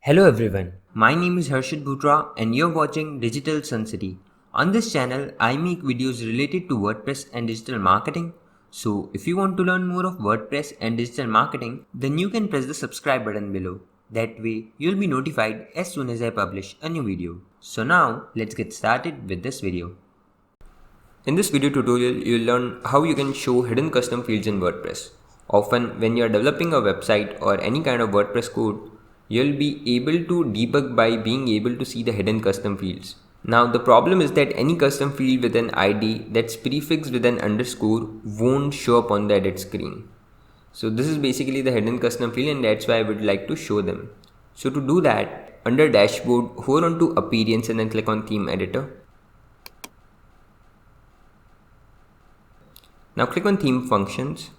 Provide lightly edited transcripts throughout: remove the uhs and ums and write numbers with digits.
Hello everyone, my name is Harshit Bhutra and you're watching Digital Sun City. On this channel, I make videos related to WordPress and digital marketing. So if you want to learn more of WordPress and digital marketing, then you can press the subscribe button below. That way, you'll be notified as soon as I publish a new video. So now, let's get started with this video. In this video tutorial, you'll learn how you can show hidden custom fields in WordPress. Often, when you're developing a website or any kind of WordPress code, you'll be able to debug by being able to see the hidden custom fields. Now the problem is that any custom field with an ID that's prefixed with an underscore won't show up on the edit screen. So this is basically the hidden custom field and that's why I would like to show them. So to do that, under dashboard, hold on to appearance and then click on theme editor. Now click on theme functions.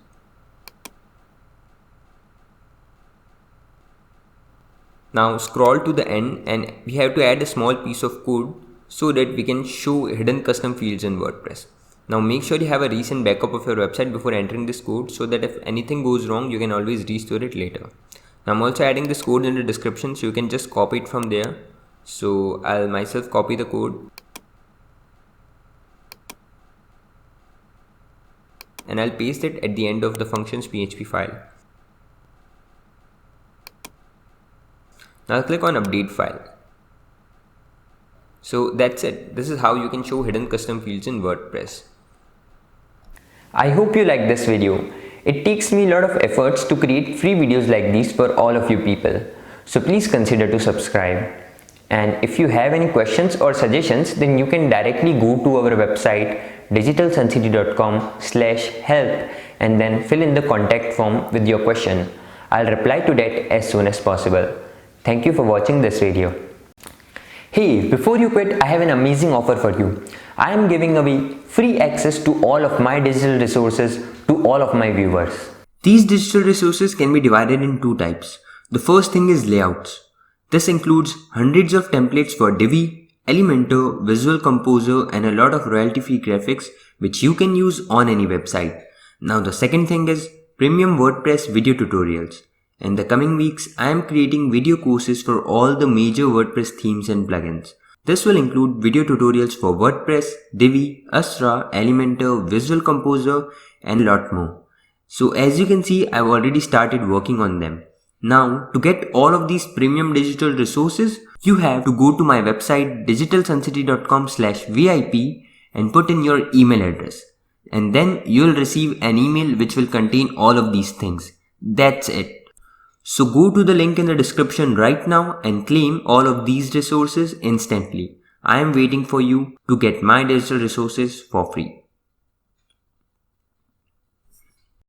Now scroll to the end and we have to add a small piece of code so that we can show hidden custom fields in WordPress. Now make sure you have a recent backup of your website before entering this code so that if anything goes wrong, you can always restore it later. Now I'm also adding this code in the description so you can just copy it from there. So I'll myself copy the code and I'll paste it at the end of the functions PHP file. Now click on update file. So that's it. This is how you can show hidden custom fields in WordPress. I hope you like this video. It takes me a lot of efforts to create free videos like these for all of you people. So please consider to subscribe. And if you have any questions or suggestions, then you can directly go to our website digitalsuncity.com/help and then fill in the contact form with your question. I'll reply to that as soon as possible. Thank you for watching this video. Hey, before you quit, I have an amazing offer for you. I am giving away free access to all of my digital resources to all of my viewers. These digital resources can be divided in two types. The first thing is layouts. This includes hundreds of templates for Divi, Elementor, Visual Composer and a lot of royalty-free graphics which you can use on any website. Now the second thing is premium WordPress video tutorials. In the coming weeks, I am creating video courses for all the major WordPress themes and plugins. This will include video tutorials for WordPress, Divi, Astra, Elementor, Visual Composer and a lot more. So as you can see, I've already started working on them. Now to get all of these premium digital resources, you have to go to my website digitalsuncity.com/VIP and put in your email address. And then you'll receive an email which will contain all of these things. That's it. So go to the link in the description right now and claim all of these resources instantly. I am waiting for you to get my digital resources for free.